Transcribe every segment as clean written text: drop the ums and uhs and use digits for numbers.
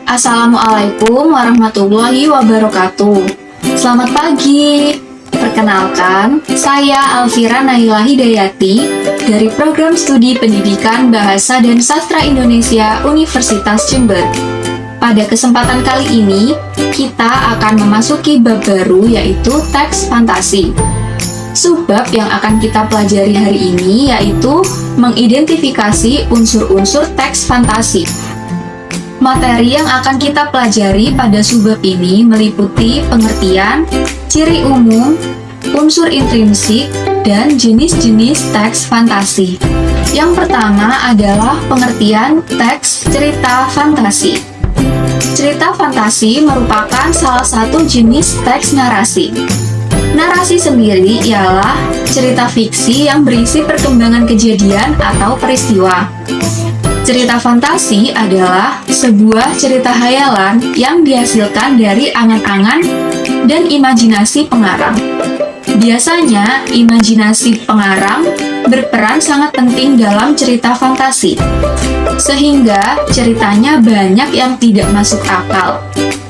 Assalamualaikum warahmatullahi wabarakatuh. Selamat pagi. Perkenalkan, saya Alfira Naila Hidayati dari Program Studi Pendidikan Bahasa dan Sastra Indonesia Universitas Jember. Pada kesempatan kali ini, kita akan memasuki bab baru yaitu teks fantasi. Subbab yang akan kita pelajari hari ini yaitu mengidentifikasi unsur-unsur teks fantasi. Materi yang akan kita pelajari pada subbab ini meliputi pengertian, ciri umum, unsur intrinsik, dan jenis-jenis teks fantasi. Yang pertama adalah pengertian teks cerita fantasi. Cerita fantasi merupakan salah satu jenis teks narasi. Narasi sendiri ialah cerita fiksi yang berisi perkembangan kejadian atau peristiwa. Cerita fantasi adalah sebuah cerita hayalan yang dihasilkan dari angan-angan dan imajinasi pengarang. Biasanya, imajinasi pengarang berperan sangat penting dalam cerita fantasi, sehingga ceritanya banyak yang tidak masuk akal.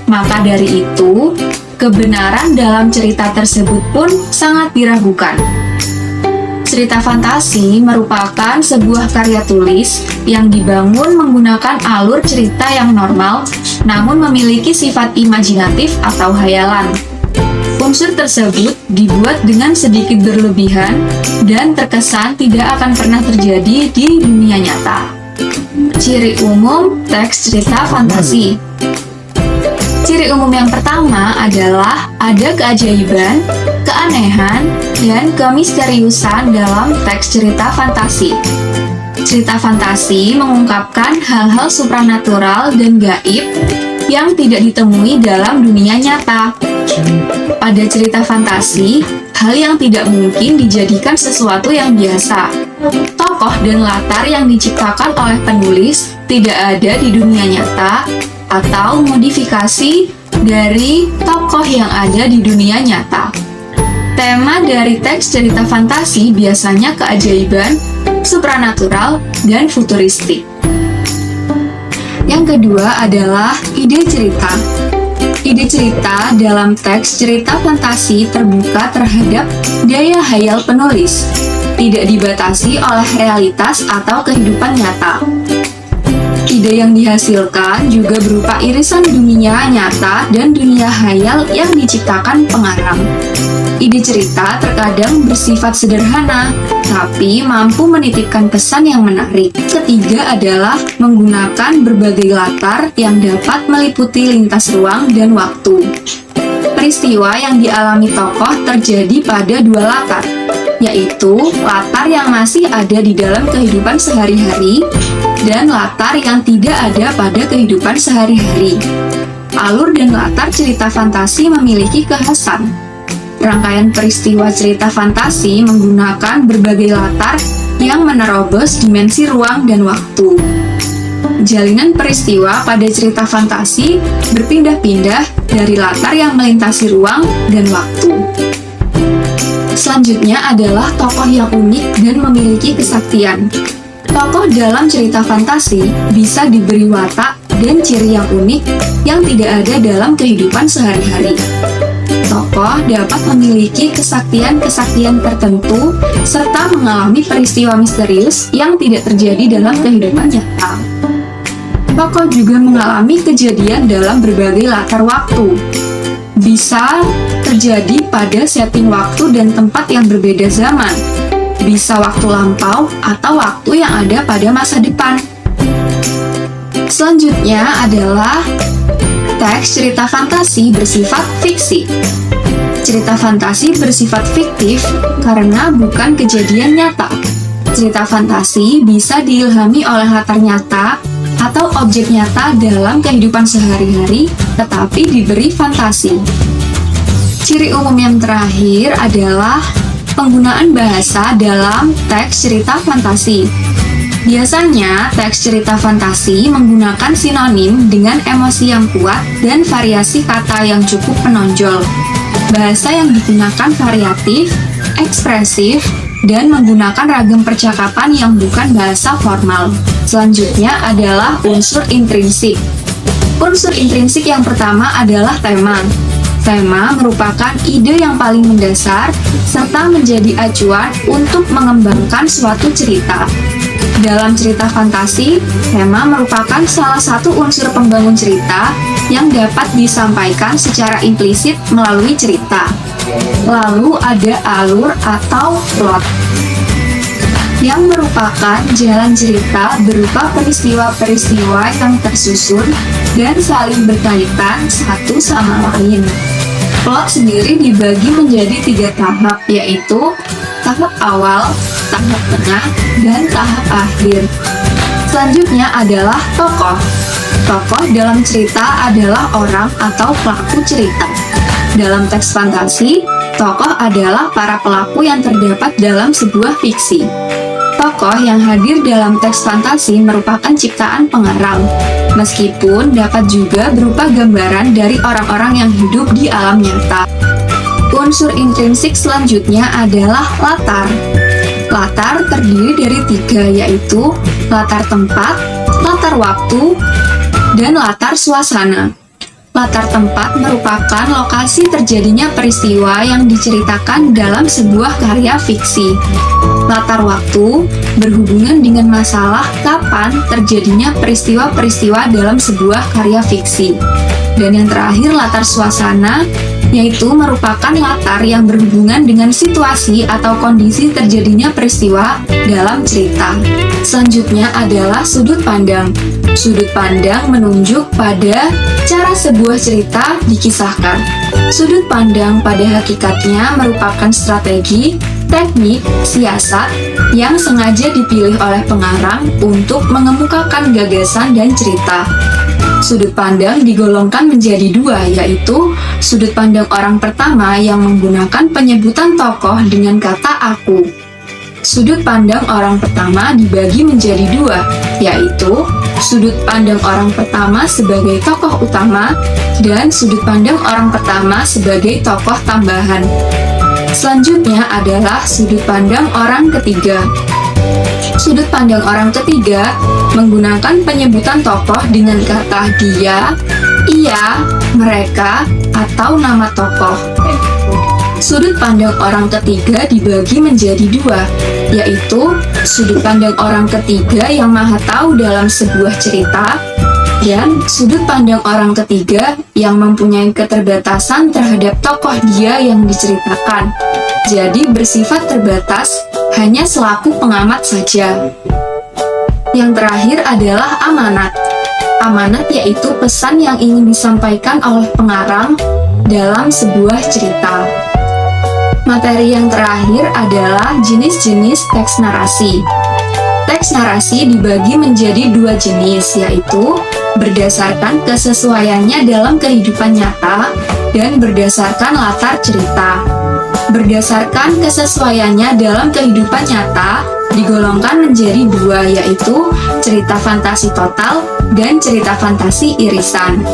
Maka dari itu, kebenaran dalam cerita tersebut pun sangat diragukan. Cerita fantasi merupakan sebuah karya tulis yang dibangun menggunakan alur cerita yang normal, namun memiliki sifat imajinatif atau hayalan. Unsur tersebut dibuat dengan sedikit berlebihan dan terkesan tidak akan pernah terjadi di dunia nyata. Ciri umum teks cerita fantasi. Ciri umum yang pertama adalah ada keajaiban, keanehan, dan kemisteriusan dalam teks cerita fantasi. Cerita fantasi mengungkapkan hal-hal supranatural dan gaib yang tidak ditemui dalam dunia nyata. Pada cerita fantasi, hal yang tidak mungkin dijadikan sesuatu yang biasa. Tokoh dan latar yang diciptakan oleh penulis tidak ada di dunia nyata atau modifikasi dari tokoh yang ada di dunia nyata. Tema dari teks cerita fantasi biasanya keajaiban, supranatural, dan futuristik. Yang kedua adalah ide cerita. Ide cerita dalam teks cerita fantasi terbuka terhadap daya hayal penulis, tidak dibatasi oleh realitas atau kehidupan nyata. Ide yang dihasilkan juga berupa irisan dunia nyata dan dunia hayal yang diciptakan pengarang. Ide cerita terkadang bersifat sederhana, tapi mampu menitipkan pesan yang menarik. Ketiga adalah menggunakan berbagai latar yang dapat meliputi lintas ruang dan waktu. Peristiwa yang dialami tokoh terjadi pada dua latar, yaitu latar yang masih ada di dalam kehidupan sehari-hari dan latar yang tidak ada pada kehidupan sehari-hari. Alur dan latar cerita fantasi memiliki kekhasan. Rangkaian peristiwa cerita fantasi menggunakan berbagai latar yang menerobos dimensi ruang dan waktu. Jalinan peristiwa pada cerita fantasi berpindah-pindah dari latar yang melintasi ruang dan waktu. Selanjutnya adalah tokoh yang unik dan memiliki kesaktian. Tokoh dalam cerita fantasi bisa diberi watak dan ciri yang unik yang tidak ada dalam kehidupan sehari-hari. Tokoh dapat memiliki kesaktian-kesaktian tertentu serta mengalami peristiwa misterius yang tidak terjadi dalam kehidupan nyata. Tokoh juga mengalami kejadian dalam berbagai latar waktu. Bisa terjadi pada setting waktu dan tempat yang berbeda zaman. Bisa waktu lampau atau waktu yang ada pada masa depan. Selanjutnya adalah teks cerita fantasi bersifat fiksi. Cerita fantasi bersifat fiktif karena bukan kejadian nyata. Cerita fantasi bisa diilhami oleh latar nyata atau objek nyata dalam kehidupan sehari-hari, tetapi diberi fantasi. Ciri umum yang terakhir adalah penggunaan bahasa dalam teks cerita fantasi. Biasanya, teks cerita fantasi menggunakan sinonim dengan emosi yang kuat dan variasi kata yang cukup menonjol. Bahasa yang digunakan variatif, ekspresif, dan menggunakan ragam percakapan yang bukan bahasa formal. Selanjutnya adalah unsur intrinsik. Unsur intrinsik yang pertama adalah tema. Tema merupakan ide yang paling mendasar serta menjadi acuan untuk mengembangkan suatu cerita. Dalam cerita fantasi, tema merupakan salah satu unsur pembangun cerita yang dapat disampaikan secara implisit melalui cerita. Lalu ada alur atau plot, yang merupakan jalan cerita berupa peristiwa-peristiwa yang tersusun dan saling berkaitan satu sama lain. Plot sendiri dibagi menjadi 3 tahap, yaitu tahap awal, tahap tengah, dan tahap akhir. Selanjutnya adalah tokoh. Tokoh dalam cerita adalah orang atau pelaku cerita. Dalam teks fantasi, tokoh adalah para pelaku yang terdapat dalam sebuah fiksi. Tokoh yang hadir dalam teks fantasi merupakan ciptaan pengarang, meskipun dapat juga berupa gambaran dari orang-orang yang hidup di alam nyata. Unsur intrinsik selanjutnya adalah latar. Latar terdiri dari 3, yaitu latar tempat, latar waktu, dan latar suasana. Latar tempat merupakan lokasi terjadinya peristiwa yang diceritakan dalam sebuah karya fiksi. Latar waktu berhubungan dengan masalah kapan terjadinya peristiwa-peristiwa dalam sebuah karya fiksi. Dan yang terakhir, latar suasana, yaitu merupakan latar yang berhubungan dengan situasi atau kondisi terjadinya peristiwa dalam cerita. Selanjutnya adalah sudut pandang. Sudut pandang menunjuk pada cara sebuah cerita dikisahkan. Sudut pandang pada hakikatnya merupakan strategi, teknik, siasat yang sengaja dipilih oleh pengarang untuk mengemukakan gagasan dan cerita. Sudut pandang digolongkan menjadi 2, yaitu sudut pandang orang pertama yang menggunakan penyebutan tokoh dengan kata aku. Sudut pandang orang pertama dibagi menjadi 2, yaitu sudut pandang orang pertama sebagai tokoh utama dan sudut pandang orang pertama sebagai tokoh tambahan. Selanjutnya adalah sudut pandang orang ketiga. Sudut pandang orang ketiga menggunakan penyebutan tokoh dengan kata dia, ia, mereka, atau nama tokoh. Sudut pandang orang ketiga dibagi menjadi 2, yaitu sudut pandang orang ketiga yang maha tahu dalam sebuah cerita dan sudut pandang orang ketiga yang mempunyai keterbatasan terhadap tokoh dia yang diceritakan, jadi bersifat terbatas, hanya selaku pengamat saja. Yang terakhir adalah amanat. Amanat yaitu pesan yang ingin disampaikan oleh pengarang dalam sebuah cerita. Materi yang terakhir adalah jenis-jenis teks narasi. Teks narasi dibagi menjadi 2 jenis, yaitu berdasarkan kesesuaiannya dalam kehidupan nyata dan berdasarkan latar cerita. Berdasarkan kesesuaiannya dalam kehidupan nyata digolongkan menjadi 2, yaitu cerita fantasi total dan cerita fantasi irisan.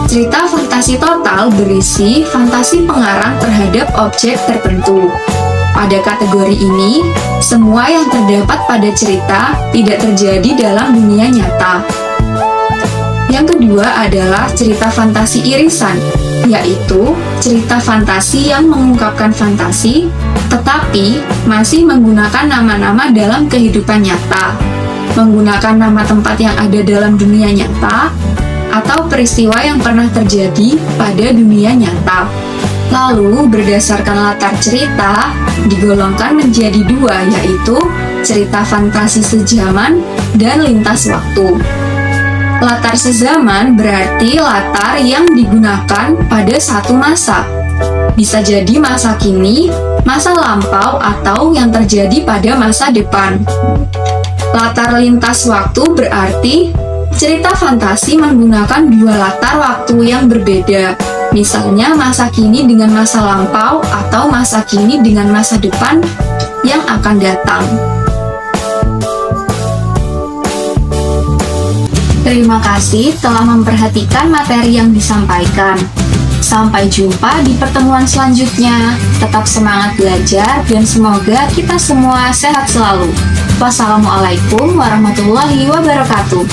Cerita fantasi total berisi fantasi pengarang terhadap objek tertentu. Pada kategori ini, semua yang terdapat pada cerita tidak terjadi dalam dunia nyata. Yang kedua adalah cerita fantasi irisan, yaitu cerita fantasi yang mengungkapkan fantasi, tetapi masih menggunakan nama-nama dalam kehidupan nyata, menggunakan nama tempat yang ada dalam dunia nyata, atau peristiwa yang pernah terjadi pada dunia nyata. Lalu, berdasarkan latar cerita, digolongkan menjadi 2, yaitu cerita fantasi sezaman dan lintas waktu. Latar sezaman berarti latar yang digunakan pada satu masa. Bisa jadi masa kini, masa lampau, atau yang terjadi pada masa depan. Latar lintas waktu berarti cerita fantasi menggunakan 2 latar waktu yang berbeda. Misalnya masa kini dengan masa lampau atau masa kini dengan masa depan yang akan datang. Terima kasih telah memperhatikan materi yang disampaikan. Sampai jumpa di pertemuan selanjutnya. Tetap semangat belajar dan semoga kita semua sehat selalu. Wassalamualaikum warahmatullahi wabarakatuh.